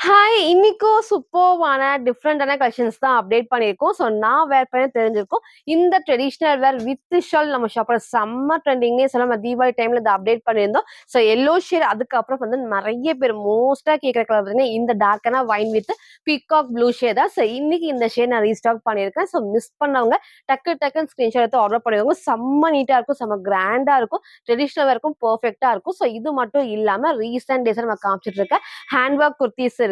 Hi! இன்னைக்கும் சூப்பர்வான டிஃபரண்டான collections தான் update பண்ணியிருக்கோம். ஸோ நான் வேர் பண்ண தெரிஞ்சிருக்கும். இந்த ட்ரெடிஷனல் வேர் வித் ஷால் நம்ம ஷாப்ல செம்ம ட்ரெண்டிங்னே சொல்லலாம். நம்ம தீபாவளி டைம்ல இத அப்டேட் பண்ணியிருந்தோம். ஸோ எல்லோ ஷேட் அதுக்கப்புறம் வந்து நெறைய பேர் மோஸ்ட்டா கேட்குற கலர் பார்த்தீங்கன்னா, இந்த டார்க்கான wine with peacock blue shade தான். ஸோ இன்னைக்கு இந்த ஷேட் நான் ரீஸ்டாக் பண்ணியிருக்கேன். ஸோ மிஸ் பண்ணவங்க டக்குன்னு ஸ்கிரீன்ஷாட் எடுத்து ஆர்டர் பண்ணிக்கோங்க. செம்ம நீட்டா இருக்கும், செம்ம கிராண்டா இருக்கும். ட்ரெடிஷனல் வேர்க்கும் பெர்ஃபெக்ட்டா இருக்கும். ஸோ இது மட்டும் இல்லாம ரீசென்ட் டேஸ்ல நம்ம காமிச்சிட்டு இருக்க ஹேண்ட் ஒர்க் குர்தீஸ் இருக்கு.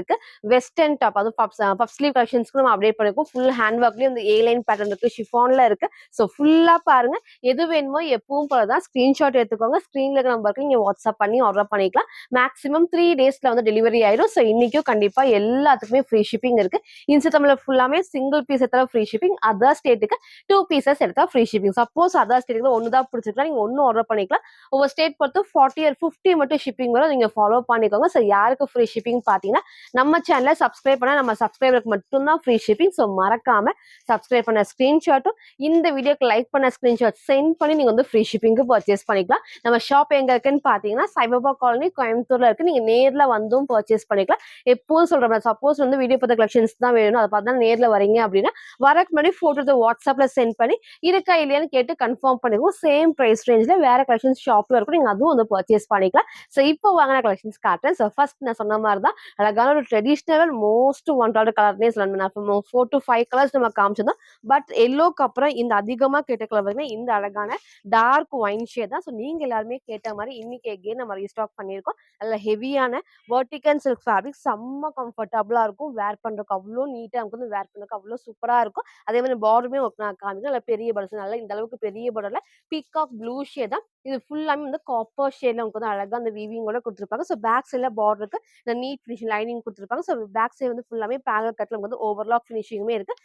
வெஸ்டர்ன் டாப் அதுவும் பஃப் ஸ்லீவ் கலெக்ஷன்ஸ்க்கு நம்ம அப்டேட் பண்ணிருக்கோம். ஃபுல் ஹேண்ட் ஒர்க்லயும் இந்த ஏ லைன் பேட்டர்ன் இருக்கு, ஷிஃபான்ல இருக்கு. ஸோ ஃபுல்லா பாருங்க. எது வேணுமோ எப்பவும் போல தான் ஸ்கிரீன்ஷாட் எடுத்துக்கோங்க. ஸ்கிரீன்ல இருக்க நம்பருக்கு நீங்க வாட்ஸ்அப் பண்ணி ஆர்டர் பண்ணிக்கலாம். மேக்ஸிமம் 3 டேஸ்ல வந்து டெலிவரி ஆயிடும். ஸோ இன்னைக்கும் கண்டிப்பா எல்லாத்துக்குமே ஃப்ரீ ஷிப்பிங் இருக்கு. இன்ஸ்டாகிராம்ல ஃபுல்லாமே சிங்கிள் பீஸ் எடுத்தா ஃப்ரீ ஷிப்பிங். அதர் ஸ்டேட்டுக்கு 2 பீசஸ் எடுத்தா ஃப்ரீ ஷிப்பிங். சப்போஸ் அதர் ஸ்டேட்டுக்கு ஒன்னு தான் பிடிச்சிருக்கலாம், நீங்க ஒன்னு ஆர்டர் பண்ணிக்கலாம். ஒவ்வொரு ஸ்டேட் பொறுத்து 40 or 50 மட்டும் ஷிப்பிங் வரும். நீங்க ஃபாலோ பண்ணிக்கோங்க. ஸோ யாருக்கு ஃப்ரீ ஷிப்பிங் பாத்தீங்கன்னா, நம்ம சேனலை சப்ஸ்கிரைப் பண்ணா நம்ம சப்ஸ்கிரைபருக்கு மட்டும்தான் ஃப்ரீ ஷிப்பிங். ஸோ மறக்காம சப்ஸ்கிரைப் பண்ண ஸ்கிரீன்ஷாட்டும் இந்த வீடியோக்கு லைக் பண்ண ஸ்கிரீன்ஷாட் சென்ட் பண்ணி நீங்க வந்து ஃப்ரீ ஷிப்பிங்க்கு பர்ச்சேஸ் பண்ணிக்கலாம். நம்ம ஷாப் எங்க இருக்குன்னு பாத்தீங்கன்னா சைபாபா காலனி கோயம்புத்தூர்ல இருக்கு. நீங்க நேர்ல வந்தும் பர்ச்சேஸ் பண்ணிக்கலாம். எப்பவும் சொல்ற மாதிரி சப்போஸ் வந்து வீடியோ பார்த்த கலெக்ஷன்ஸ் தான் வேணும், அதை பார்த்தா நேர்ல வரீங்க அப்படின்னா வரக்கு முன்னாடி போட்டோ வாட்ஸ்அப்ல சென்ட் பண்ணி இருக்கா இல்லையான்னு கேட்டு கன்ஃபார்ம் பண்ணிக்குவோம். சேம் பிரைஸ் ரேஞ்ச்ல வேற கலெக்ஷன்ஸ் ஷாப்ல இருக்கும், நீங்க அதுவும் வந்து பர்ச்சேஸ் பண்ணிக்கலாம். ஸோ இப்போ வாங்கின கலெக்ஷன்ஸ் காட்டுறேன். ஸோ ஃபர்ஸ்ட் நான் சொன்ன மாதிரி தான் அழகான ஒரு ட்ரெடிஷ்னல் மோஸ்ட் வாண்டட் கலர்னே சொல்லணும். 4 to 5 கலர்ஸ் நம்ம காமிச்சிருந்தோம். பட் எல்லோக்கு அப்புறம் இந்த அதிகமா கேட்ட கலர் பார்த்தீங்கன்னா இந்த அழகான டார்க் ஒயின் ஷேட் தான். ஸோ நீங்க எல்லாருமே கேட்ட மாதிரி இன்னைக்கு எகெயின் நம்ம ரீஸ்டாக் பண்ணியிருக்கோம். நல்ல ஹெவியான வெர்டிகல் சில்க் ஃபேப்ரிக், செம்ம கம்ஃபர்டபுளா இருக்கும். வேர் பண்றதுக்கு அவ்வளோ நீட்டா நமக்கு வந்து வேர் பண்றதுக்கு அவ்வளோ சூப்பரா இருக்கும். அதே மாதிரி பார்டருமே நான் காமிக்கிறேன். நல்ல பெரிய பார்டர், நல்ல இந்த அளவுக்கு பெரிய பார்டர்ல பீகாக் ப்ளூ ஷேட் தான். இது ஃபுல்லாமே வந்து காப்பர் ஷேட்ல உங்களுக்கு வந்து அழகா அந்த வீவிங்கோட கொடுத்துருப்பாங்க. ஸோ பேக் சைட்ல பார்டருக்கு இந்த நீட் ஃபினிஷிங் லைனிங் கொடுத்துருப்பாங்க. ஸோ பேக் சைடு வந்து ஃபுல்லாமே பேனல் கட்ல வந்து ஓவர்லாக் ஃபினிஷிங்குமே இருக்கு.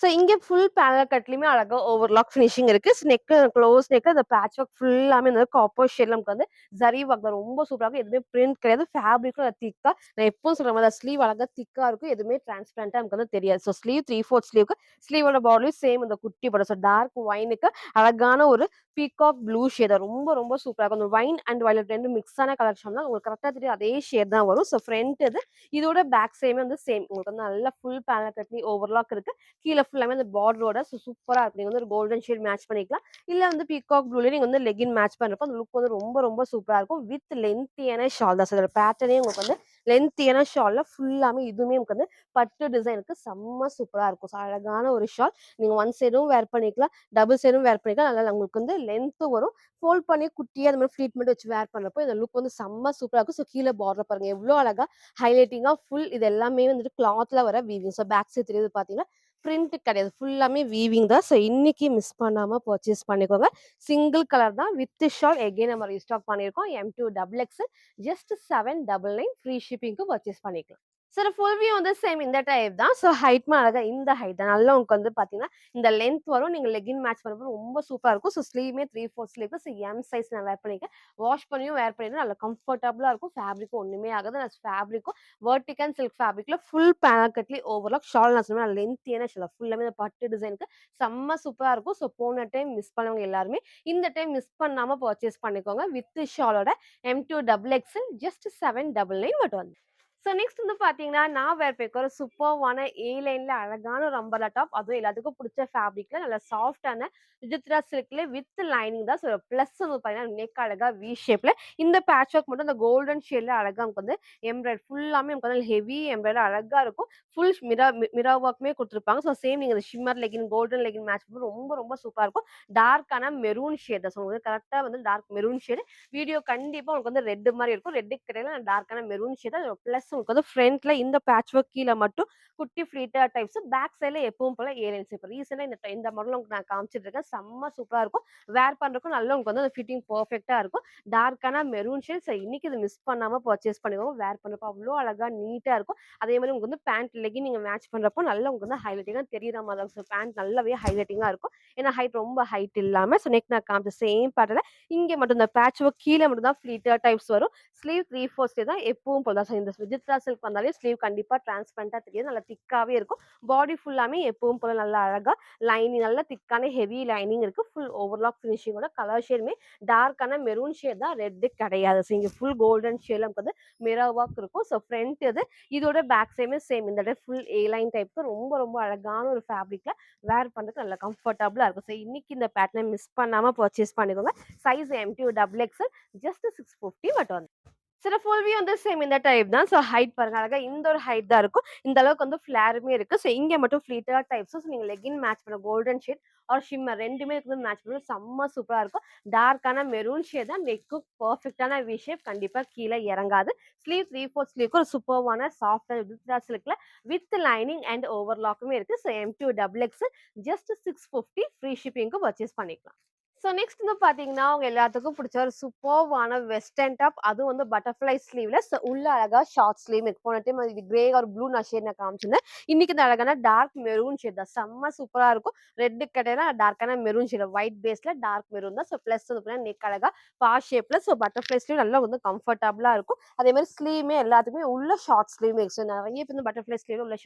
ஸோ இங்க ஃபுல் பேனல் கட்லயுமே அழகா ஓவர்லாக் ஃபினிஷிங் இருக்கு. நெக் க்ளோஸ் நெக் அந்த பேட்ச் ஒர்க் ஃபுல்லாமே இந்த காப்பர் ஷேட்ல நமக்கு வந்து ஜரி ஒர்க் தான். ரொம்ப சூப்பரா இருக்கும். எதுவுமே பிரிண்ட் கிடையாது. ஃபேப்ரிக்கும் திக்கா, நான் எப்பவும் சொல்ற மாதிரி ஸ்லீவ் அழகா திக்கா இருக்கும். எதுவுமே டிரான்ஸ்பரண்டா நமக்கு வந்து தெரியாது. ஸோ ஸ்லீவ் 3/4 ஸ்லீவ்க்கு ஸ்லீவோட பார்டர்லயும் சேம் இந்த குட்டி பார்டர். ஸோ டார்க் ஒயினுக்கு அழகான ஒரு பீகாக் ப்ளூ ஷேட் ரொம்ப ரொம்ப சூப்பரா இருக்கும். அந்த ஒயின் அண்ட் வயலட் ரெண்டு மிக்ஸ் ஆன கலெக்ஷன் தான் உங்களுக்கு கரெக்டா தெரியும். அதே ஷேட் தான் வரும். ஸோ ஃப்ரண்ட் இது இதோட பேக் சைடுமே வந்து சேம் உங்களுக்கு வந்து நல்ல ஃபுல் பேனல் கட்லி ஓவர்லாக் இருக்கு. கீழே ஃபுல்லாமே அந்த பார்டரோட சூப்பரா இருக்கு. நீங்க வந்து ஒரு கோல்டன் ஷேட் மேட்ச் பண்ணிக்கலாம். இல்ல வந்து பீகாக் ப்ளூல நீங்க வந்து லெகின் மேட்ச் பண்றப்போ அந்த லுக் வந்து ரொம்ப ரொம்ப சூப்பரா இருக்கும். வித் லென்த்தியான ஷால் தான். அதோட பேட்டர்னே உங்களுக்கு வந்து லென்த்தியான ஷால்ல ஃபுல்லாமே இதுவுமே உங்களுக்கு வந்து பட்டு டிசைனுக்கு செம்ம சூப்பரா இருக்கும். ஸோ அழகான ஒரு ஷால். நீங்க ஒன் சைடும் வேர் பண்ணிக்கலாம், டபுள் சைடும் வேர் பண்ணிக்கலாம். நல்லா உங்களுக்கு வந்து லென்த்தும் வரும். ஃபோல்ட் பண்ணி குட்டியா அந்த மாதிரி ஃப்ளீட் மட்டும் வச்சு வேர் பண்றப்போ இந்த லுக் வந்து செம்ம சூப்பரா இருக்கும். ஸோ கீழே பார்டர் பாருங்க எவ்வளோ அழகா ஹைலைட்டிங்கா ஃபுல் இது எல்லாமே வந்துட்டு கிளாத்ல வர வீவிங். ஸோ பேக் சைடு தெரியுது பாத்தீங்கன்னா பிரிண்ட் கிடையாது. ஃபுல்லாமே வீவிங் தான். ஸோ இன்னைக்கு மிஸ் பண்ணாம பர்ச்சேஸ் பண்ணிக்கோங்க. சிங்கிள் கலர் தான் வித் ஷால் எகைன் நம்ம ரீஸ்டாக் பண்ணியிருக்கோம். M2 XXL ஜஸ்ட் 799 ஃப்ரீ ஷிப்பிங்க்கு பர்ச்சேஸ் பண்ணிக்கலாம். சார் ஃபுல் வியூ வந்து சேம் இந்த டைப் தான். ஸோ ஹைட்மா அழகா இந்த ஹைட் தான். நல்லா உங்களுக்கு வந்து பார்த்தீங்கன்னா, இந்த லென்த் வரும். நீங்க லெகின் மேட்ச் பண்ணும்போது ரொம்ப சூப்பரா இருக்கும். ஸோ ஸ்லீவுமே 3/4 ஸ்லீவ். ஸோ எம் சைஸ் நான் வேர் பண்ணியிருக்கேன். வாஷ் பண்ணியும் வேர் பண்ணியிருந்தேன். நல்லா கம்ஃபர்டபுளா இருக்கும். ஃபேப்ரிக்கும் ஒண்ணுமே ஆகாது. நான் ஃபேப்ரிக்கும் வெர்டிகல் சில்க் ஃபேப்ரிக்ல ஃபுல் பேனல் கட்லி ஓவர்லாக் ஷால் நான் சொன்னேன் லென்த்தியான ஷால். ஃபுல்லாமே இந்த பட்டு டிசைனுக்கு செம்ம சூப்பரா இருக்கும். ஸோ போன டைம் மிஸ் பண்ணவங்க எல்லாருமே இந்த டைம் மிஸ் பண்ணாம பர்ச்சேஸ் பண்ணிக்கோங்க. வித் ஷாலோட M2 XXL ஜஸ்ட் 799 மட்டும் வந்து. ஸோ நெக்ஸ்ட் வந்து பார்த்தீங்கன்னா, நான் வேர் பண்ணிருக்க ஒரு சூப்பர்வான ஏ லைன்ல அழகான ஒரு அம்பர்லா டாப். அதுவும் எல்லாத்துக்கும் புடிச்ச ஃபேப்ரிக்ல நல்ல சாஃப்ட்டான விசித்ரா சில்க்ல வித் லைனிங் தான். ஸோ பிளஸ் வந்து பார்த்தீங்கன்னா, நெக் அழகா வி ஷேப்ல இந்த பேட்ச் ஒர்க் மட்டும் அந்த கோல்டன் ஷேட்ல அழகா நமக்கு வந்து எம்ப்ராய்டரி ஃபுல்லாமே நமக்கு வந்து ஹெவி எம்ப்ராய்டரி அழகா இருக்கும். ஃபுல் மிரர் ஒர்க்குமே குடுத்துருப்பாங்க. ஸோ சேம் நீங்க shimmer legging, golden legging match பண்ணும்போது ரொம்ப ரொம்ப சூப்பரா இருக்கும். டார்க்கான மெரூன் ஷேட் தான். ஸோ உங்களுக்கு கரெக்ட்டா வந்து டார்க் மெரூன் ஷேடு. வீடியோ கண்டிப்பா உங்களுக்கு வந்து ரெட் மாரி இருக்கும். ரெட்டுக்கு கிடையில டார்க்கான மெரூன் ஷேட். அது பிளஸ் உங்களுக்கு வந்து ஃப்ரண்ட்ல இந்த பேட்ச் ஒர்க் கீழ மட்டும் குட்டி ஃப்ளீட்டர் டைப்ஸ். பேக் சைடுல எப்பவும் போல ஏலைன்ஸ். இப்ப ரீசெண்டா இந்த மாடல் உங்களுக்கு நான் காமிச்சிட்டு இருக்கேன். செம்ம சூப்பரா இருக்கும். வேர் பண்றதுக்கும் நல்லா உங்களுக்கு வந்து அந்த ஃபிட்டிங் பெர்ஃபெக்ட்டா இருக்கும். டார்க்கான மெரூன் ஷேட். ஸோ இன்னைக்கு இது மிஸ் பண்ணாம பர்ச்சேஸ் பண்ணிக்கோங்க. வேர் பண்றப்போ அவ்ளோ அழகா நீட்டா இருக்கும். அதே மாரி உங்களுக்கு வந்து பேண்ட் லெகின் நீங்க மேட்ச் பண்றப்போ நல்லா உங்களுக்கு வந்து ஹைலைட்டிங்கா தெரியிற மாதிரி இருக்கும். ஸோ பேண்ட் நல்லாவே ஹைலைட்டிங்கா இருக்கும். ஏன்னா ஹைட் ரொம்ப ஹைட் இல்லாம ஸோ நெக் நான் காமிச்ச சேம் பேட்டர்ன்ல இங்க மட்டும் இந்த பேட்ச் ஒர்க் கீழ மட்டும் தான் ஃப்ளீட்டர் டைப்ஸ் வரும். ஸ்லீவ் 3/4 தான் எப்பவும் போல தான். ஸோ இந்த உதித்ரா சில்க் வந்தாலே ஸ்லீவ் கண்டிப்பா டிரான்ஸ்பரண்டா தெரியும். நல்லா திக்காவே இருக்கும். பாடி ஃபுல்லாமே எப்பவும் போல நல்லா அழகா லைனிங் நல்ல திக்கான ஹெவி லைனிங் இருக்கு. ஃபுல் ஓவர்லாக் ஃபினிஷிங்கோட கலர் ஷேடுமே டார்க்கான மெரூன் ஷேட் தான், ரெட் கிடையாது. ஸோ இங்க ஃபுல் கோல்டன் ஷேட்ல நமக்கு வந்து மிரர் ஒர்க் இருக்கும். ஸோ ஃப்ரண்ட் இது இதோட பேக் சைடுமே சேம் இந்த டைப் ஃபுல் ஏ லைன் டைப்க்கு ரொம்ப ரொம்ப அழகான ஒரு ஃபேப்ரிக்ல வேர் பண்றதுக்கு நல்லா கம்ஃபர்டபுளா இருக்கும். ஸோ இன்னைக்கு இந்த பேட்டர்னை மிஸ் பண்ணாம பர்ச்சேஸ் பண்ணிக்கோங்க. Size M to double XL just 650 மட்டும். சில ஃபுல் வியூ வந்து சேம் இந்த டைப் தான். ஸோ ஹைட் பாருங்க அழகா இந்த ஒரு ஹைட் தான் இருக்கும். இந்த அளவுக்கு வந்து ஃபிளாருமே இருக்கு. ஸோ இங்க மட்டும் ஃப்ளீட்டடா டைப்ஸ். ஸோ நீங்க லெகின் மேட்ச் பண்ண கோல்டன் ஷேட் ஆர் ஷிம்மர் 2மே வந்து மேட்ச் பண்ண செம்ம சூப்பரா இருக்கும். டார்க்கான மெரூன் ஷேட் தான். நெக்கு பெர்ஃபெக்ட்டான வி ஷேப், கண்டிப்பா கீழ இறங்காது. ஸ்லீவ் 3/4 ஸ்லீவ்க்கு ஒரு சூப்பர்வான சாஃப்ட் வித்ரா சில்க்ல வித் லைனிங் அண்ட் ஓவர்லாக்குமே இருக்கு. So M2 double XL just 650 free ஷிப்பிங்க்கு பர்ச்சேஸ் பண்ணிக்கலாம். ஸோ நெக்ஸ்ட் வந்து பார்த்தீங்கன்னா, உங்க எல்லாத்துக்கும் பிடிச்ச ஒரு சூப்பர்வான வெஸ்டர்ன் டாப். அதுவும் வந்து பட்டர்ஃப்ளை ஸ்லீவ்ல உள்ள அழகா ஷார்ட் ஸ்லீவ் நெக். போன டைம் இது கிரே ஆர் ப்ளூ நான் ஷேட் நான் காமிச்சிருந்தேன். இன்னைக்கு இந்த அழகான டார்க் மெரூன் ஷேட் தான். செம்ம சூப்பரா இருக்கும். ரெட் கிடையாது, டார்க்கான மெரூன் ஷேட். ஒயிட் பேஸ்ல டார்க் மெரூன் தான். ஸோ பிளஸ் வந்து நெக் அழகா பா ஷேப்ல. ஸோ பட்டர்ஃப்ளை ஸ்லீவ் நல்லா வந்து கம்ஃபர்டபுளா இருக்கும். அதே மாதிரி ஸ்லீவுமே எல்லாத்துக்குமே உள்ள ஷார்ட் ஸ்லீவ் மிக்ஸ். நிறைய பேர் வந்து பட்டர்ஃப்ளை ஸ்லீவ் உள்ள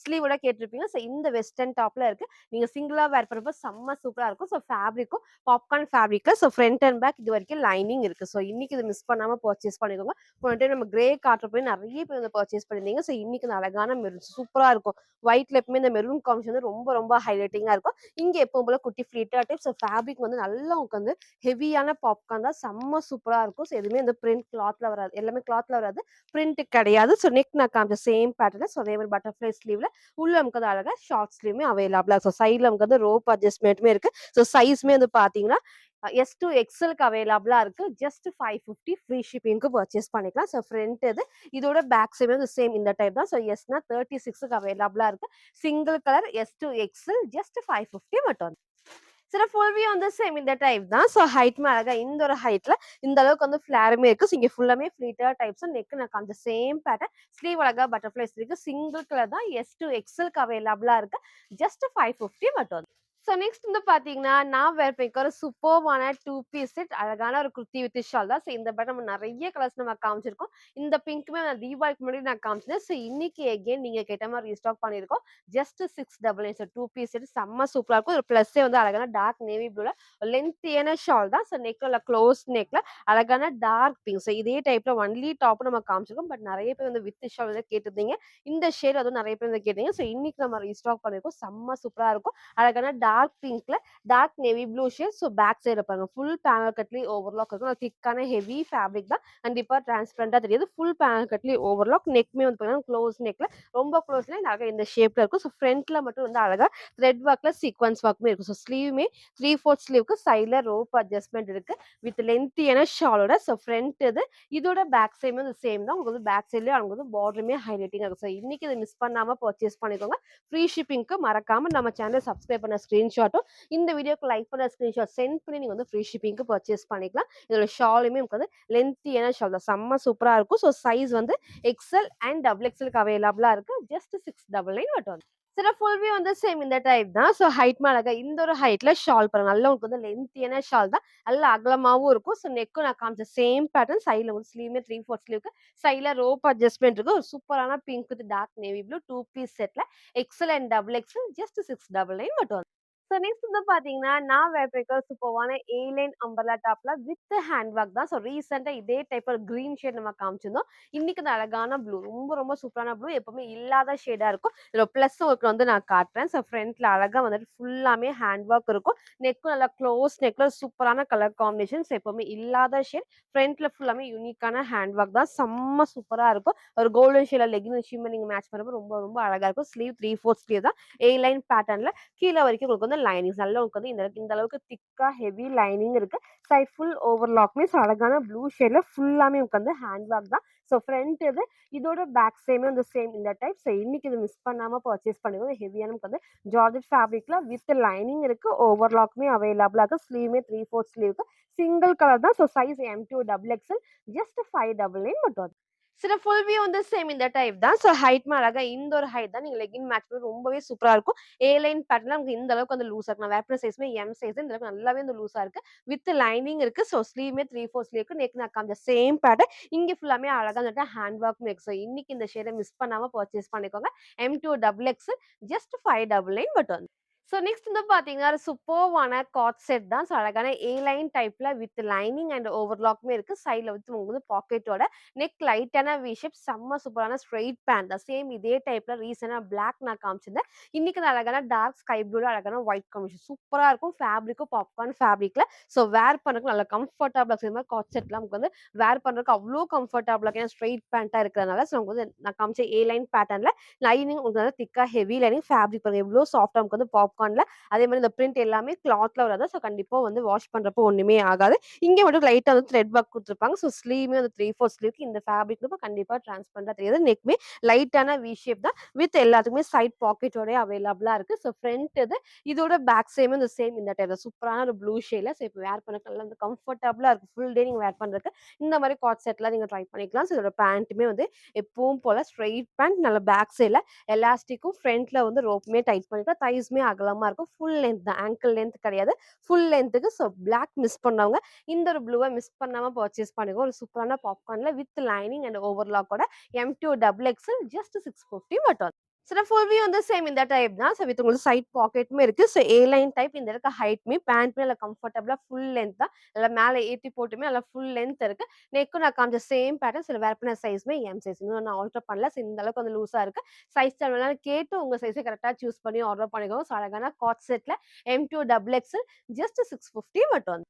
ஸ்லீவோட கேட்டிருப்பீங்க. ஸோ இந்த வெஸ்டர்ன் டாப்ல இருக்கு. நீங்க சிங்கிளா வேர் பண்றப்ப செம்ம சூப்பரா இருக்கும். ஸோ ஃபேப்ரிக்கும் பாப்கார்ன் ஃபேப்ரிக்ல. ஸோ ஃப்ரண்ட் அண்ட் பேக் இது வரைக்கும் லைனிங் இருக்கு. ஸோ இன்னைக்கு இது மிஸ் பண்ணாம பர்ச்சேஸ் பண்ணிக்கோங்க. போன டைம் நம்ம கிரே காட்டுறப்ப நிறைய பேர் வந்து பர்ச்சேஸ் பண்ணிருந்தீங்க. ஸோ இன்னைக்கு இந்த அழகான மெரூன் சூப்பரா இருக்கும். ஒயிட்ல எப்பவுமே இந்த மெரூன் காம்பினேஷன் வந்து ரொம்ப ரொம்ப ஹைலைட்டிங்கா இருக்கும். இங்க எப்பவும் போல குட்டி ஃபிளீட்டா டைப். ஸோ ஃபேப்ரிக் வந்து நல்லா உட்காந்து ஹெவியான பாப்கார்ன் தான். செம்ம சூப்பரா இருக்கும். ஸோ எதுவுமே வந்து பிரிண்ட் கிளாத்ல வராது. எல்லாமே கிளாத்ல வராது, பிரிண்ட் கிடையாது. ஸோ நெக் நான் காமிச்ச சேம் பேட்டர்ல. ஸோ அதே மாதிரி பட்டர்ஃப்ளை ஸ்லீவ்ல உள்ள நமக்கு வந்து அழகா ஷார்ட் ஸ்லீவ்மே அவைலபிளா. ஸோ சைட்ல நமக்கு வந்து ரோப் அட்ஜஸ்ட்மெண்ட்டுமே இருக்கு. ஸோ சைஸ்மே வந்து பாத்தீங்கன்னா S2 எக்ஸலுக்கு அவைலபிளா இருக்கு. ஜஸ்ட் 550 ஃப்ரீ ஷிப்பிங்க்கு பர்ச்சேஸ் பண்ணிக்கலாம். ஸோ ஃப்ரண்ட் இது இதோட பேக் சைடு வந்து சேம் இந்த டைப் தான். ஸோ எஸ்னா 36க்கு அவைலபிளா இருக்கு. Single colour S2 XL just 550 மட்டும். சில ஃபுல் வியூ வந்து சேம் இந்த டைப் தான். ஸோ ஹைட்மே அழகா இந்த ஒரு ஹைட்ல இந்த அளவுக்கு வந்து ஃபிளாருமே இருக்கு. ஸோ இங்க ஃபுல்லாமே ஃபிளீட்டர் டைப்ஸ். நெக் நான் காமிச்ச சேம் பேட்டர்ன். ஸ்லீவ் அழகா பட்டர்ஃப்ளைஸ் இருக்கு. சிங்கிள் கலர் தான். S2 எக்ஸலுக்கு அவைலபிளா இருக்கு. ஜஸ்ட் 550 மட்டும். ஸோ நெக்ஸ்ட் வந்து பார்த்தீங்கன்னா, நான் வேர் பண்ணிக்க ஒரு சூப்பர்வான 2 பீஸ் செட். அழகான ஒரு குர்த்தி வித் ஷால் தான். ஸோ இந்த பேட்டர்ன் நம்ம நெறைய கலர்ஸ் நம்ம காமிச்சிருக்கோம். இந்த பிங்க்குமே நான் தீபாவளிக்கு முன்னாடி நான் காமிச்சேன். ஸோ இன்னைக்கு அகைன் நீங்க கேட்ட மாரி ரீஸ்டாக் பண்ணியிருக்கோம். ஜஸ்ட் 699. ஸோ 2 பீஸ் செட் செம்ம சூப்பரா இருக்கும். ஒரு பிளஸ்ஸே வந்து அழகான டார்க் நேவி ப்ளூல லென்த்தியான ஷால் தான். ஸோ நெக்ல க்ளோஸ் நெக்ல அழகான டார்க் பிங்க். ஸோ இதே டைப்ல ஒன்லி டாப் நம்ம காமிச்சிருக்கோம். பட் நெறைய பேர் வந்து வித் ஷால் வந்து கேட்டிருந்தீங்க. இந்த ஷேட் அதுவும் நெறைய பேர் வந்து கேட்டீங்க. ஸோ இன்னைக்கு நம்ம ரீஸ்டாக் பண்ணியிருக்கோம். செம்ம சூப்பரா இருக்கும். அழகான டார்க் பிங்க்ல dark navy blue shade. So back சைடுல பாருங்க ஃபுல் பேனல் கட்லி ஓவர்லாக் இருக்கும். திக்கான ஹெவி ஃபேப்ரிக் தான். கண்டிப்பா டிரான்ஸ்பரண்டா தெரியுது. ஃபுல் பேனல் கட்லி ஓவர்லாக். நெக்மே வந்து பாத்தீங்கன்னா க்ளோஸ் நெக்ல ரொம்ப க்ளோஸ்ல அழகா இந்த ஷேப்ல இருக்கும். ஸோ ஃப்ரண்ட்ல மட்டும் வந்து அழகா த்ரெட் ஒர்க்ல சீக்வன்ஸ் ஒர்க்குமே இருக்கும். ஸோ ஸ்லீவுமே 3/4 ஸ்லீவ்க்கு சைட்ல ரோப் அட்ஜஸ்ட்மெண்ட் இருக்கு. வித் லென்த்தியான ஷாலோட. ஸோ ஃப்ரண்ட் இது இதோட பேக் சைடுமே வந்து சேம் தான். உங்களுக்கு வந்து பேக் சைட்லயே அவங்க வந்து பார்டருமே ஹைலைட்டிங்கா இருக்கும். ஸோ இன்னைக்கு இதை மிஸ் பண்ணாம பர்ச்சேஸ் பண்ணிக்கோங்க. ஃப்ரீ ஷிப்பிங்க்கு மறக்காம நம்ம சேனல் சப்ஸ்கிரைப் பண்ண ஸ்கிரீன்ஷாட்டும் இந்த வீடியோக்கு லைக் பண்ண ஸ்கிரீன்ஷாட் சென்ட் பண்ணி நீங்க வந்து ஃப்ரீ ஷிப்பிங்க்கு பர்ச்சேஸ் பண்ணிக்கலாம். இதோட ஷாலுமே உங்களுக்கு வந்து லென்த்தியான ஷால் தான். செம்ம சூப்பரா இருக்கும். ஸோ சைஸ் வந்து எக்ஸ்எல் அண்ட் டபுள் எக்ஸ்எலுக்கு அவைலபிளா இருக்கு. ஜஸ்ட் 699 மட்டும். சில ஃபுல் வியூ வந்து சேம் இந்த டைப் தான். ஸோ ஹைட்மே அழகா இந்த ஒரு ஹைட்ல ஷால் பாருங்க. நல்லா உங்களுக்கு வந்து லென்த்தியான ஷால் தான். நல்லா அகலமாவும் இருக்கும். ஸோ நெக்கும் நான் காமிச்ச சேம் பேட்டர்ன். சைட்ல வந்து ஸ்லீவ்மே 3/4 ஸ்லீவ்க்கு சைட்ல ரோப் அட்ஜஸ்ட்மெண்ட் இருக்கு. ஒரு சூப்பரான pink with dark navy blue 2 piece செட்ல XL and double XL just 699 மட்டும். ஸோ நெக்ஸ்ட் வந்து பார்த்தீங்கன்னா, நான் வேர் பண்ணிருக்க சூப்பர்வான ஏ லைன் அம்பர்லா டாப்ல வித் ஹேண்ட் ஒர்க் தான். ஸோ ரீசென்ட்டா இதே டைப் ஒரு கிரீன் ஷேட் நம்ம காமிச்சிருந்தோம். இன்னைக்கு இந்த அழகான ப்ளூ ரொம்ப ரொம்ப சூப்பரான ப்ளூ எப்பவுமே இல்லாத ஷேடா இருக்கும். இதுல பிளஸ் ஒர்க் வந்து நான் காட்டுறேன். ஸோ ஃப்ரண்ட்ல அழகா வந்துட்டு ஃபுல்லாமே ஹேண்ட் ஒர்க் இருக்கும். நெக்கும் நல்லா க்ளோஸ் நெக்ல சூப்பரான கலர் காம்பினேஷன்ஸ் எப்பவுமே இல்லாத ஷேட். ஃப்ரண்ட்ல ஃபுல்லாமே யூனிக்கான ஹேண்ட் ஒர்க் தான். செம்ம சூப்பரா இருக்கும். ஒரு கோல்டன் ஷேட்ல லெகின் வச்சு நீங்க மேட்ச் பண்றப்ப ரொம்ப ரொம்ப அழகா இருக்கும். ஸ்லீவ் 3/4 ஸ்லீவ் தான். ஏ லைன் பேட்டர்ன்ல கீழ வரைக்கும் உங்களுக்கு வந்து லைனிங்ஸ் நல்லா உங்களுக்கு வந்து இந்த அளவுக்கு திக்கா ஹெவி லைனிங் இருக்கு. சைட் ஃபுல் ஓவர்லாக் மீன்ஸ் அழகான ப்ளூ ஷேட்ல ஃபுல்லாமே உங்களுக்கு வந்து ஹேண்ட் ஒர்க் தான். ஸோ ஃப்ரண்ட் இது இதோட பேக் சைடுமே வந்து சேம் இந்த டைப். ஸோ இன்னைக்கு இது மிஸ் பண்ணாம பர்ச்சேஸ் பண்ணுங்க. ஹெவியான நமக்கு வந்து ஜார்ஜெட் ஃபேப்ரிக்ல வித் லைனிங் இருக்கு. ஓவர்லாக்குமே அவைலபிளா இருக்கு. ஸ்லீவ்மே 3/4 ஸ்லீவ்க்கு சிங்கிள் கலர் தான். So size M2 double XL just 599 மட்டும். சில ஃபுல் வியூ வந்து சேம் இந்த டைப் தான். ஸோ ஹைட்மே அழகா இந்த ஒரு ஹைட் தான். நீங்க லெகின் மேட்ச் பண்ண ரொம்பவே சூப்பரா இருக்கும். ஏ லைன் பேட்டர்ன்ல நமக்கு இந்த அளவுக்கு வந்து லூஸா இருக்கு. நான் வேர் பண்ண சைஸ்மே எம் சைஸ். இந்த அளவுக்கு நல்லாவே வந்து லூஸா இருக்கு. வித் லைனிங் இருக்கு. ஸோ ஸ்லீவ்மே 3/4 ஸ்லீவ் இருக்கு. நெக் நான் காமிச்ச சேம் பேட்டர்ன். இங்க ஃபுல்லாமே அழகா வந்துட்டு ஹேண்ட் ஒர்க் நெக். ஸோ இன்னைக்கு இந்த ஷேட மிஸ் பண்ணாம பர்ச்சேஸ் பண்ணிக்கோங்க. M2 double X just 599 but வந்து ஸோ நெக்ஸ்ட் வந்து பார்த்தீங்கன்னா, ஒரு சூப்பர்வான கார்ட் செட் தான். ஸோ அழகான ஏ லைன் டைப்ல வித் லைனிங் அண்ட் ஓவர்லாக்குமே இருக்கு. சைட்ல வந்து உங்களுக்கு வந்து பாக்கெட்டோட நெக் லைட்டான வி ஷேப் செம்ம சூப்பரான ஸ்ட்ரெயிட் பேண்ட் தான். சேம் இதே டைப்ல ரீசெண்டா பிளாக் நான் காமிச்சிருந்தேன். இன்னைக்கு நான் அழகான டார்க் ஸ்கை ப்ளூல அழகான ஒயிட் காம்பினேஷன் சூப்பரா இருக்கும். ஃபேப்ரிக்கும் பாப்கார்ன் ஃபேப்ரிக்ல. ஸோ வேர் பண்றதுக்கு நல்ல கம்ஃபர்டபுளா இருக்கு. இந்த மாதிரி கார்ட் செட்லாம் நமக்கு வந்து வேர் பண்றதுக்கு அவ்ளோ கம்ஃபர்டபுளா இருக்கு. ஏன்னா ஸ்ட்ரெயிட் பேண்டா இருக்கிறதுனால. ஸோ நமக்கு வந்து நான் காமிச்ச ஏ லைன் பேட்டர்ன்ல லைனிங் உங்களுக்கு வந்து திக்கா ஹெவி லைனிங் ஃபேப்ரிக் பாருங்க எவ்வளோ சாஃப்ட்டா நமக்கு வந்து பாப்கார்ன்ல அதே மாதிரி இந்த பிரிண்ட் எல்லாமே கிளாத்ல வராது. ஸோ கண்டிப்பா வந்து வாஷ் பண்றப்போ ஒண்ணுமே ஆகாது. இங்க மட்டும் லைட்டா வந்து த்ரெட் ஒர்க் குடுத்துருப்பாங்க. ஸோ ஸ்லீவ்மே வந்து 3/4 ஸ்லீவ்க்கு இந்த ஃபேப்ரிக் வந்து கண்டிப்பா டிரான்ஸ்பரண்டா தெரியாது. நெக்மே லைட்டான வி ஷேப் தான். வித் எல்லாத்துக்குமே சைட் பாக்கெட்டோடயே அவைலபிளா இருக்கு. ஸோ ஃப்ரண்ட் இது. இதோட பேக் சைடுமே இந்த சேம் இந்த டைப் தான். சூப்பரான ஒரு ப்ளூ ஷேட்ல ஸோ இப்போ வேர் பண்ண நல்லா வந்து கம்ஃபர்டபுளா இருக்கு. ஃபுல் டே நீங்க வேர் பண்றதுக்கு இந்த மாதிரி கார்ட் செட்லாம் நீங்க ட்ரை பண்ணிக்கலாம். ஸோ இதோட பேண்ட்டுமே வந்து எப்பவும் போல ஸ்ட்ரெயிட் பேண்ட் நல்ல பேக் சைடுல எலாஸ்டிக்கும் ஃப்ரண்ட்ல வந்து ரோப்புமே டைட் பண்ணிக்கலாம். தைஸ்மே அகலமா இருக்கும். ஃபுல் லென்த் தான். ஆங்கிள் லென்த் கிடையாது. ஃபுல் லென்த்துக்கு ஸோ பிளாக் மிஸ் பண்ணவங்க இந்த ஒரு ப்ளூவ மிஸ் பண்ணாம பர்ச்சேஸ் பண்ணிக்கோங்க. ஒரு சூப்பரான பாப்கார்ன்ல வித் லைனிங் அண்ட் ஓவர்லாக்கோட M2 டபுள் எக்ஸ்எல் ஜஸ்ட் 650 மட்டும். சில ஃபுல் வியூ வந்து சேம் இந்த டைப் தான். ஸோ வித் உங்களுக்கு சைட் பாக்கெட்டுமே இருக்கு. ஸோ ஏ லைன் டைப் இந்த இருக்க ஹைட்மே பேண்ட்மே நல்லா கம்ஃபர்டபுளா ஃபுல் லென்த் தான். நல்லா மேல ஏத்தி போட்டுமே நல்லா ஃபுல் லென்த் இருக்கு. நெக்கும் நான் காமிச்ச சேம் பேட்டர்ன். சில வேர் பண்ண சைஸ்மே எம் சைஸ். இன்னும் நான் ஆல்டர் பண்ணல. ஸோ இந்த அளவுக்கு வந்து லூஸா இருக்கு. சைஸ் சார்ட் வேணாலும் கேட்டு உங்க சைஸ கரெக்ட்டா சூஸ் பண்ணி ஆர்டர் பண்ணிக்கோங்க. ஸோ அழகான கார்ட் செட்ல M2 டபுள் எக்ஸ்எல் ஜஸ்ட் 650 மட்டும்.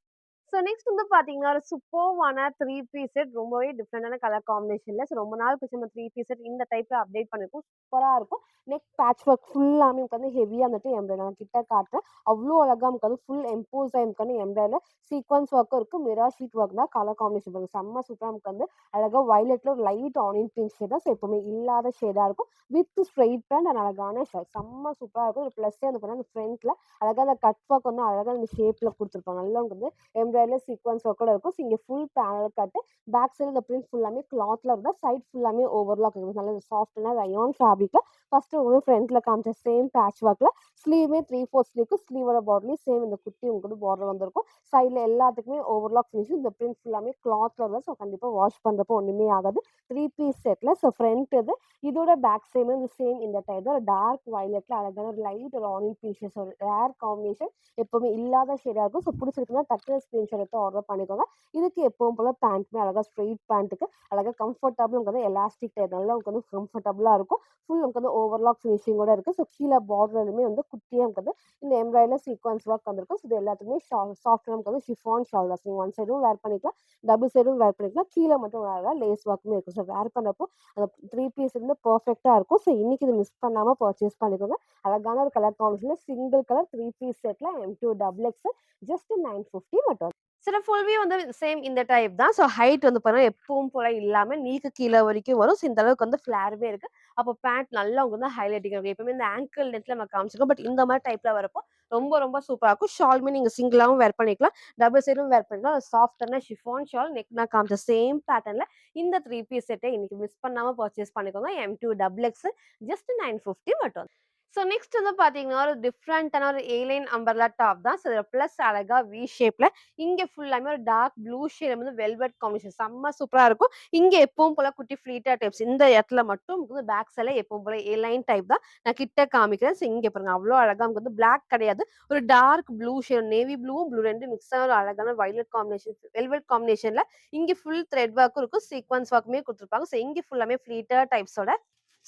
ஸோ நெக்ஸ்ட் வந்து பார்த்தீங்கன்னா, ஒரு சூப்பர்வான 3 பீஸ் செட் ரொம்பவே டிஃப்ரெண்டான கலர் காம்பினேஷன்ல. ஸோ ரொம்ப நாள் கழிச்சு நம்ம 3 பீஸ் செட் இந்த டைப்ல அப்டேட் பண்ணியிருக்கோம். சூப்பரா இருக்கும். நெக் பேட்ச் ஒர்க் ஃபுல்லாமே நமக்கு வந்து ஹெவியா வந்துட்டு எம்ப்ராய்டரி நான் கிட்ட காட்டுறேன். அவ்ளோ அழகா நமக்கு வந்து ஃபுல் எம்போஸ் ஆகி நமக்கு வந்து எம்ப்ராய்டரில சீக்வென்ஸ் ஒர்க்கும் இருக்கு. மிரர் ஷீட் ஒர்க் தான் கலர் காம்பினேஷன் பாருங்க. செம்ம சூப்பரா நமக்கு வந்து அழகா வயலட்ல ஒரு லைட் ஆனியன் பிங்க் ஷேட் தான். ஸோ எப்பவுமே இல்லாத ஷேடா இருக்கும். வித் ஸ்ட்ரெயிட் பேண்ட் அண்ட் அழகான ஷர்ட். செம்ம சூப்பரா இருக்கும். ஒரு ப்ளஸ்ஸே வந்து பார்த்தீங்கன்னா, அந்த ஃப்ரண்ட்ல அழகா அந்த கட் ஒர்க் வந்து அழகா இந்த ஷேப்ல குடுத்துருப்பாங்க. நல்லா உங்களுக்கு வந்து எம்ப்ராய்டரில சீக்வென்ஸ் ஒர்க்கோட இருக்கும். ஸோ இங்க full panel cut. Back side இந்த பிரிண்ட் ஃபுல்லாமே கிளாத்ல இருந்தா சைட் ஃபுல்லாமே ஓவர்லாக் இருக்கும். நல்ல சாஃப்ட்டான ரயான் ஃபேப்ரிக்ல ஃபர்ஸ்ட் வந்து ஃப்ரண்ட்ல காமிச்ச சேம் பேட்ச் ஒர்க்ல ஸ்லீவ்மே 3/4 ஸ்லீவ்க்கு ஸ்லீவோட பார்டர்லயும் சேம் இந்த குட்டி உங்களுக்கு வந்து பார்டர் வந்திருக்கும். சைடுல எல்லாத்துக்குமே ஓவர்லாக் ஃபினிஷ். இந்த பிரிண்ட் ஃபுல்லாமே கிளாத்ல இருந்தா ஸோ கண்டிப்பா வாஷ் பண்றப்போ ஒண்ணுமே ஆகாது. 3 பீஸ் செட்ல ஸோ ஃப்ரண்ட் இது. இதோட பேக் சைடுமே இந்த சேம் இந்த டைப் தான் டார்க் வயலட்ல அழகான ஒரு லைட் ஒரு ஆனியன் பிங்க் ஒரு ரேர் காம்பினேஷன். எப்பவுமே இல்லாத ஷேடா இருக்கும். ஸோ பிடிச்சிருக்குன்னா டக்குனு ஸ்கிரீன்ஷாட் எடுத்து ஆர்டர் பண்ணிக்கோங்க. இதுக்கு எப்பவும் போல பேண்ட்டுமே அழகா ஸ்ட்ரெயிட் பேண்ட்டுக்கு அழகா கம்ஃபர்டபுள் உங்களுக்கு வந்து எலாஸ்டிக் டைப் நல்லா உங்களுக்கு வந்து கம்ஃபர்டபுளா இருக்கும். ஃபுல் நமக்கு வந்து ஓவர்லாக் ஃபினிஷிங்கோட இருக்கு. ஸோ கீழே பார்டர்லுமே வந்து குட்டியா நமக்கு வந்து இந்த எம்ப்ராய்டரில சீக்வென்ஸ் ஒர்க் வந்திருக்கும். ஸோ இது எல்லாத்துக்குமே சாஃப்ட் நமக்கு வந்து ஷிஃபான் ஷால் தான். நீங்க ஒன் சைடும் வேர் பண்ணிக்கலாம். டபுள் சைடும் வேர் பண்ணிக்கலாம். கீழே மட்டும் அழகா லேஸ் ஒர்க்குமே இருக்கும். ஸோ வேர் பண்ணப்போ அந்த 3 பீஸ் வந்து பெர்ஃபெக்ட்டா இருக்கும். ஸோ இன்னைக்கு இது மிஸ் பண்ணாம பர்ச்சேஸ் பண்ணிக்கோங்க. அழகான ஒரு கலர் காம்பினேஷன்ல சிங்கிள் கலர் 3 பீஸ் செட்ல M2 டபுள் எக்ஸ் ஜஸ்ட் 950 மட்டும். சில ஃபுல் வியூ வந்து சேம் இந்த டைப் தான். ஸோ ஹைட் வந்து பார்த்தீங்கன்னா, எப்பவும் போல இல்லாம நீக்கு கீழ வரைக்கும் வரும். ஸோ இந்த அளவுக்கு வந்து ஃப்ளேருமே இருக்கு. அப்போ பேண்ட் நல்லா உங்களுக்கு வந்து ஹைலைட்டிங்கா இருக்கும். எப்பவுமே இந்த ஆங்கிள் லென்த்ல நம்ம காமிச்சிருக்கோம். பட் இந்த மாரி டைப்ல வரப்போ ரொம்ப ரொம்ப சூப்பரா இருக்கும். ஷாலுமே நீங்க சிங்கிளாவும் வேர் பண்ணிக்கலாம். டபுள் சைடும் வேர் பண்ணிக்கலாம். சாஃப்ட்டான ஷிஃபான் ஷால் நெக் நான் காமிச்ச சேம் பேட்டர்ன்ல இந்த 3 பீஸ் செட்ட இன்னைக்கு மிஸ் பண்ணாம பர்ச்சேஸ் பண்ணிக்கோங்க. M2 டபுள் எக்ஸ் ஜஸ்ட் 950 மட்டும். ஸோ நெக்ஸ்ட் வந்து பார்த்தீங்கன்னா, ஒரு டிஃப்ரெண்டான ஒரு ஏலைன் அம்பர்லா டாப் தான். ஸோ இதில பிளஸ் அழகா வி ஷேப்ல இங்க ஃபுல்லாமே ஒரு டார்க் ப்ளூ ஷேட் வந்து வெல்வெட் காம்பினேஷன் செம்ம சூப்பரா இருக்கும். இங்க எப்பவும் போல குட்டி ஃப்ளீட்டா டைப்ஸ் இந்த இடத்துல மட்டும் வந்து பேக் சைட்ல எப்பவும் போல ஏலைன் டைப் தான். நான் கிட்ட காமிக்கிறேன். ஸோ இங்க பாருங்க அவ்ளோ அழகா நமக்கு வந்து பிளாக் கிடையாது. ஒரு டார்க் ப்ளூ ஷேட் நேவி ப்ளூவும் ப்ளூ 2 மிக்ஸ் ஆன ஒரு அழகான வயலட் காம்பினேஷன் வெல்வெட் காம்பினேஷன்ல இங்க ஃபுல் த்ரெட் ஒர்க்கும் இருக்கும். சீக்வென்ஸ் ஒர்க்குமே குடுத்துருப்பாங்க. ஸோ இங்க ஃபுல்லாமே ஃப்ளீட்டா டைப்ஸோட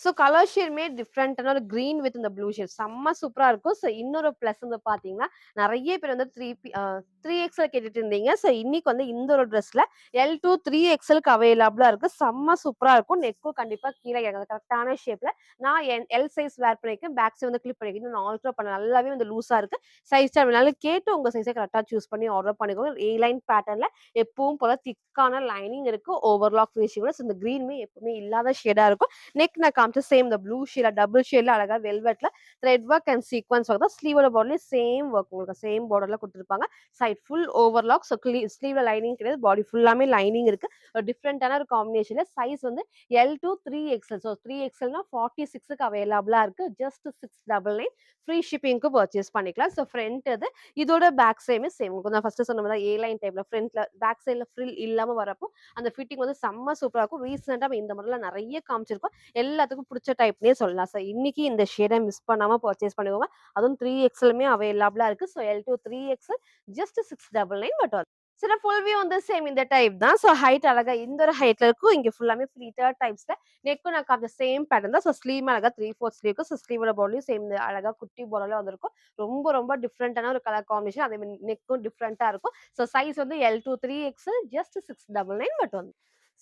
ஸோ கலர் ஷேடுமே டிஃப்ரெண்டான ஒரு கிரீன் வித் இந்த ப்ளூ ஷேட் செம்ம சூப்பரா இருக்கும். ஸோ இன்னொரு பிளஸ் வந்து பார்த்தீங்கன்னா, நெறைய பேர் வந்து 3XL கேட்டுட்டு இருந்தீங்க. ஸோ இன்னைக்கு வந்து இந்த ஒரு ட்ரெஸ்ல எல் டூ 3XLக்கு அவைலபிளா இருக்கு. செம்ம சூப்பரா இருக்கும். நெக்கும் கண்டிப்பா கீழ இறங்காது. கரெக்ட்டான ஷேப்ல நான் எல் சைஸ் வேர் பண்ணியிருக்கேன். பேக் சைடு வந்து கிளிப் பண்ணியிருக்கேன். இன்னும் நான் ஆல்டர் பண்ணல. நல்லாவே வந்து லூஸா இருக்கு. சைஸ் வேணாலும் கேட்டு உங்க சைஸ கரெக்ட்டா சூஸ் பண்ணி ஆர்டர் பண்ணிக்கோங்க. ஏ லைன் பேட்டர்ன்ல எப்பவும் போல திக்கான லைனிங் இருக்கு. ஓவர்லாக் ஃபினிஷிங்கோட ஸோ இந்த கிரீனுமே எப்பவுமே இல்லாத ஷேடா இருக்கும். நெக் நான் காமிச்ச சேம் இந்த ப்ளூ ஷேட்ல டபுள் ஷேட்ல அழகா வெல்வெட்ல thread work and sequins work தான். ஸ்லீவோட பார்டர்லயும் சேம் ஒர்க் உங்களுக்கு சேம் பார்டர்ல குடுத்துருப்பாங்க. Side full overlock. ஸோ ஸ்லீவ்ல லைனிங் கிடையாது. பாடி ஃபுல்லாமே லைனிங் இருக்கு. ஒரு டிஃப்ரெண்டான ஒரு காம்பினேஷன்ல சைஸ் வந்து எல் டு 3XL. ஸோ 3XLனா 46க்கு அவைலபிளா இருக்கு. ஜஸ்ட் 699 ஃப்ரீ ஷிப்பிங்க்கு பர்ச்சேஸ் பண்ணிக்கலாம். ஸோ ஃப்ரண்ட் இது. இதோட பேக் சைடுமே சேம். உங்களுக்கு நான் ஃபர்ஸ்ட் சொன்ன மாதிரி ஏ லைன் டைப்ல ஃப்ரண்ட்ல பேக் சைடுல ஃப்ரில் இல்லாம வரப்போ அந்த ஃபிட்டிங் வந்து செம்ம சூப்பரா இருக்கும். ரீசெண்டா இந்த மாடல்ல நெறைய காமிச்சிருக்கோம். எல்லாத்துக்கும் புடிச்ச டைப்னே சொல்லலாம். ஸோ இன்னைக்கு இந்த ஷேட மிஸ் பண்ணாம பர்ச்சேஸ் பண்ணிக்கோங்க. அதுவும் 3XLமே அவைலபிளா இருக்கு. So L to 3XL just 699 but சில ஃபுல் வியூ வந்து சேம் இந்த டைப் தான். ஸோ ஹைட் அழகா இந்த ஒரு ஹைட்ல இருக்கும். இங்க ஃபுல்லாமே ஃப்ளீட்டட் டைப்ஸ்ல நெக்கும் நான் காமிச்ச சேம் பேட்டர்ன் தான். ஸோ ஸ்லீவ் அழகா 3/4 ஸ்லீவ் இருக்கும். ஸோ ஸ்லீவோட பார்டர்லயும் சேம் அழகா குட்டி பார்டர்ல வந்திருக்கும். ரொம்ப ரொம்ப டிஃப்ரெண்டான ஒரு கலர் காம்பினேஷன். அதே மாதிரி நெக்கும் டிஃப்ரெண்டா இருக்கும். ஸோ சைஸ் வந்து L to 3XL just 699 but வந்து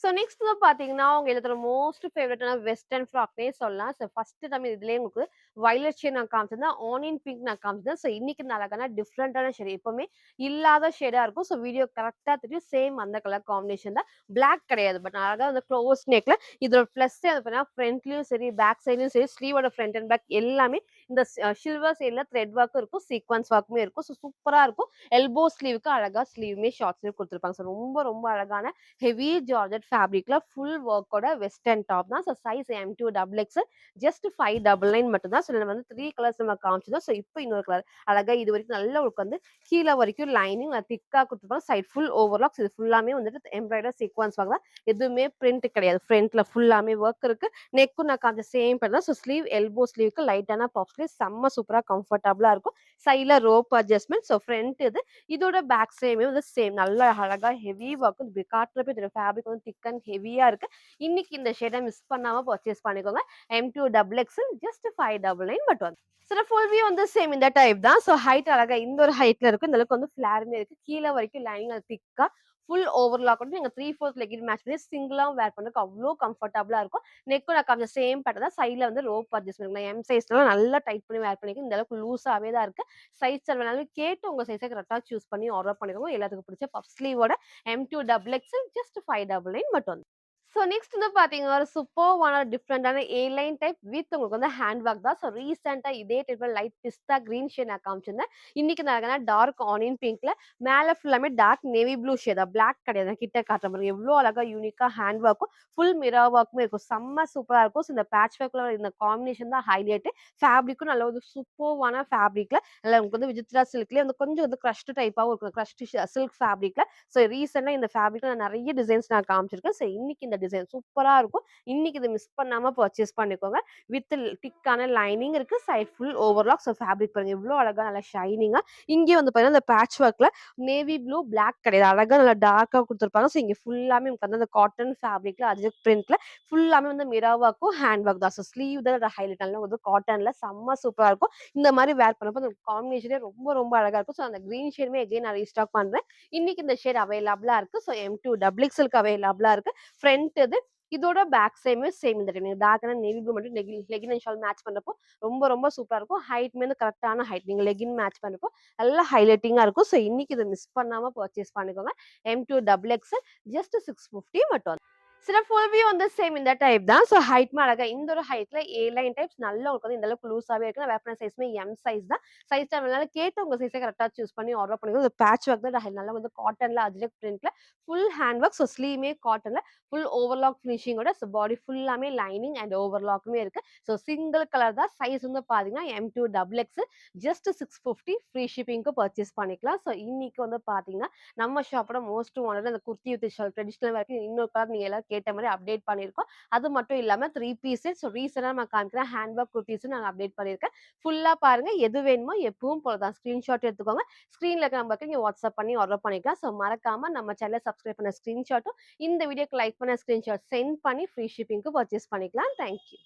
ஸோ நெக்ஸ்ட் வந்து பார்த்தீங்கன்னா, உங்க எல்லாத்தோட மோஸ்ட் ஃபேவரட்டான வெஸ்டர்ன் ஃப்ராக்னே சொல்லலாம். ஸோ ஃபர்ஸ்ட் டைம் இதுலயே உங்களுக்கு வயலட் ஷேட் நான் காமிச்சிருந்தேன். ஆனியன் பிங்க் நான் காமிச்சிருந்தேன். ஸோ இன்னைக்கு நான் அழகான டிஃப்ரெண்டான ஷேட் எப்பவுமே இல்லாத ஷேடா இருக்கும். ஸோ வீடியோ கரெக்ட்டா தெரியும். சேம் அந்த கலர் காம்பினேஷன் தான். பிளாக் கிடையாது. பட் அழகா அந்த க்ளோஸ் நெக்ல இதோட பிளஸ்ஸே அது பார்த்தீங்கன்னா ஃப்ரண்ட்லயும் சரி, பேக் சைட்லயும் சரி, ஸ்லீவோட ஃப்ரண்ட் அண்ட் பேக் எல்லாமே இந்த சில்வர் சைடுல த்ரெட் ஒர்க்கும் இருக்கும். சீக்வன்ஸ் ஒர்க்குமே இருக்கும். ஸோ சூப்பரா இருக்கும். எல்போ ஸ்லீவ்க்கு அழகா ஸ்லீவுமே ஷார்ட் ஸ்லீவ் குடுத்துருப்பாங்க. ஸோ ரொம்ப ரொம்ப அழகான ஹெவி ஜார்ஜெட் ஃபேப்ரிக்ல ஃபுல் ஒர்க்கோட வெஸ்டர்ன் டாப் தான். So size M2 XXL just 599 மட்டும் தான். ஸோ இதுல வந்து 3 கலர்ஸ் நம்ம காமிச்சிருந்தோம். ஸோ இப்போ இன்னொரு கலர் அழகா இது வரைக்கும் நல்லா உங்களுக்கு வந்து கீழ வரைக்கும் லைனிங் திக்கா குடுத்துருப்பாங்க. Side full overlocks. இது ஃபுல்லாமே வந்துட்டு எம்ப்ராய்டர் சீக்வன்ஸ் ஒர்க் தான். எதுவுமே பிரிண்ட் கிடையாது. ஃப்ரண்ட்ல ஃபுல்லாமே ஒர்க் இருக்கு. நெக்கும் நான் காமிச்ச சேம் பேட்டர்ன் தான். ஸோ ஸ்லீவ் எல்போ ஸ்லீவ்க்கு லைட்டான பஃப் ஸ்லீவ் செம்ம சூப்பரா கம்ஃபர்டபுளா இருக்கும். சைட்ல ரோப் அட்ஜஸ்ட்மெண்ட். ஸோ ஃப்ரண்ட் இது. இதோட பேக் சைடுமே வந்து சேம் நல்லா அழகா ஹெவி ஒர்க். இப்படி காட்டுறப்ப இதோட ஃபேப்ரிக் வந்து திக் அண்ட் ஹெவியா இருக்கு. இன்னைக்கு இந்த ஷேட மிஸ் பண்ணாம பர்ச்சேஸ் பண்ணிக்கோங்க. M2 XXL ஜஸ்ட் 599 பட் வந்து சில ஃபுல் வியூ வந்து சேம் இந்த டைப் தான். ஸோ ஹைட் அழகா இந்த ஒரு ஹைட்ல இருக்கும். இந்த அளவுக்கு வந்து ஃபிளாருமே இருக்கு. கீழ வரைக்கும் லைனிங் அது திக்கா ஃபுல் ஓவர்லாக் வந்து நீங்க 3/4 லெகின் மேட்ச் பண்ணி சிங்கிளாவும் வேர் பண்ணதுக்கு அவ்ளோ கம்ஃபர்டபுளா இருக்கும். நெக்கும் நான் காமிச்ச சேம் பேட்டர்ன் தான். சைடுல வந்து ரோப் அட்ஜஸ்ட்மெண்ட் எம் சைஸ்லாம் நல்லா டைட் பண்ணி வேர் பண்ணிக்க. இந்த அளவுக்கு லூஸாவே தான் இருக்கு. சைஸ் வேணாலும் கேட்டு உங்க சைஸை கரெக்டா சூஸ் பண்ணி ஆர்டர் பண்ணிக்கோங்க. எல்லாத்துக்கும் பிடிச்ச பஃப் ஸ்லீவோட M2 XXL ஜஸ்ட் 599 பட் வந்து ஸோ நெக்ஸ்ட் வந்து பார்த்தீங்கன்னா, ஒரு சூப்பர்வான டிஃப்ரெண்டான ஏ லைன் டைப் வித் உங்களுக்கு வந்து ஹேண்ட் ஒர்க் தான். ஸோ ரீசென்ட்டா இதே டைப்ல லைட் பிஸ்தா கிரீன் ஷேட் நான் காமிச்சிருந்தேன். இன்னைக்கு நான் அழகான டார்க் ஆனியன் பிங்க்ல மேல ஃபுல்லாமே டார்க் நேவி ப்ளூ ஷேட் தான். பிளாக் கிடையாது. நான் கிட்ட காட்டுறேன் பாருங்க. எவ்வளோ அழகா யூனிக்கா ஹேண்ட் ஒர்க்கும், ஃபுல் மிரர் ஒர்க்குமே இருக்கும். செம்ம சூப்பரா இருக்கும். ஸோ இந்த பேட்ச் ஒர்க்ல இந்த காம்பினேஷன் தான் ஹைலைட். ஃபேப்ரிக்கும் நல்ல ஒரு சூப்பர்வான ஃபேப்ரிக்ல நல்லா உங்களுக்கு வந்து விசித்ரா சில்க்லயே வந்து கொஞ்சம் வந்து கிரஷ்ட் டைப்பாவும் இருக்கும். Crushed silk ஃபேப்ரிக்ல. ஸோ ரீசெண்டா இந்த ஃபேப்ரிக்ல நான் நிறைய டிசைன்ஸ் நான் காமிச்சிருக்கேன். ஸோ இன்னைக்கு இந்த டிசைன் சூப்பரா இருக்கும். இன்னைக்கு இத மிஸ் பண்ணாம பர்ச்சேஸ் பண்ணிக்கோங்க. வித் திக்கான லைனிங் இருக்கு. Side full overlock. So fabric பாருங்க எவ்வளோ அழகா நல்லா ஷைனிங்கா. இங்கே வந்து பாத்தீங்கன்னா இந்த பேட்ச் ஒர்க்ல நேவி ப்ளூ, பிளாக் கிடையாது. அழகா நல்லா டார்க்கா குடுத்துருப்பாங்க. ஸோ இங்க ஃபுல்லாமே உங்களுக்கு வந்து அந்த காட்டன் ஃபேப்ரிக்ல அஜ்ரக் பிரிண்ட்ல ஃபுல்லாமே வந்து மிரர் ஒர்க்கும், ஹேண்ட் ஒர்க் தான். ஸோ ஸ்லீவ் தான் ஹைலைட். நல்லா வந்து காட்டன்ல செம்ம சூப்பரா இருக்கும். இந்த மாரி வேர் பண்ணப்போ அந்த காம்பினேஷனே ரொம்ப ரொம்ப அழகா இருக்கும். ஸோ அந்த கிரீன் ஷேடுமே அகைன் நான் ரீஸ்டாக் பண்றேன். இன்னைக்கு இந்த ஷேட் அவைலபிளா இருக்கு. ஸோ M2 XXLக்கு அவைலபிளா இருக்கு. ஃப்ரண்ட் இது. இதோட பேக் சைடுமே சேம் இந்த டைம். நீங்க டார்க்கான நேவி ப்ளூ மட்டும் லெகின் அண்ட் ஷால் மேட்ச் பண்றப்போ ரொம்ப ரொம்ப சூப்பரா இருக்கும். ஹைட்மே வந்து கரெக்ட்டான ஹைட். நீங்க லெகின் மேட்ச் பண்றப்போ நல்லா ஹைலைட்டிங்கா இருக்கும். ஸோ இன்னைக்கு இத மிஸ் பண்ணாம பர்ச்சேஸ் பண்ணிக்கோங்க. M2 XXL ஜஸ்ட் 650 மட்டும். சில ஃபுல் வியூ வந்து சேம் இந்த டைப் தான். ஸோ ஹைட்மே அழகா இந்த ஒரு ஹைட்ல ஏ லைன் டைப்ஸ் நல்லா உங்களுக்கு வந்து இந்த அளவுக்கு லூஸாவே இருக்கு. நான் வேர் பண்ண சைஸ்மே எம் சைஸ் தான். சைஸ் டேப்னால கேட்டு உங்க சைஸை கரெக்ட்டா சூஸ் பண்ணி ஆர்டர் பண்ணிக்கோங்க. இது பேட்ச் ஒர்க் தான். நல்லா வந்து காட்டன்ல அஜ்ரக் பிரிண்ட்ல ஃபுல் ஹேண்ட் ஒர்க். ஸோ ஸ்லீவ்மே காட்டன்ல ஃபுல் ஓவர்லாக் ஃபினிஷிங்கோட ஸோ பாடி ஃபுல்லாமே லைனிங் அண்ட் ஓவர்லாக்குமே இருக்கு. ஸோ சிங்கிள் கலர் தான். சைஸ் வந்து பாத்தீங்கன்னா M2 XXL ஜஸ்ட் 650 ஃப்ரீ ஷிப்பிங்க்கு பர்ச்சேஸ் பண்ணிக்கலாம். ஸோ இன்னைக்கு வந்து பாத்தீங்கன்னா நம்ம ஷாப்போட மோஸ்ட் வாண்டட் அந்த குர்த்தி வித் ஷால் ட்ரெடிஷனல் வரைக்கும் இன்னொரு கலர் நீங்க எல்லாரும் கேட்ட மாதிரி அப்டேட் பண்ணியிருக்கோம். அது மட்டும் இல்லாம 3 பீஸ் செட். ஸோ ரீசெண்டா நான் காமிக்கிறேன் ஹேண்ட் ஒர்க் குர்த்திஸும் நான் அப்டேட் பண்ணியிருக்கேன். ஃபுல்லா பாருங்க. எது வேணுமோ எப்பவும் போல தான். ஸ்கிரீன்ஷாட் எடுத்துக்கோங்க. ஸ்க்ரீன்ல இருக்க நம்பருக்கு நீங்க வாட்ஸ்அப் பண்ணி ஆர்டர் பண்ணிக்கலாம். ஸோ மறக்காம நம்ம சேனலை சப்ஸ்கிரைப் பண்ண ஸ்கிரீன்ஷாட்டும் இந்த வீடியோக்கு லைக் பண்ண ஸ்கிரீன்ஷாட் சென்ட் பண்ணி ஃப்ரீ ஷிப்பிங்க்கு பர்ச்சேஸ் பண்ணிக்கலாம். Thank you.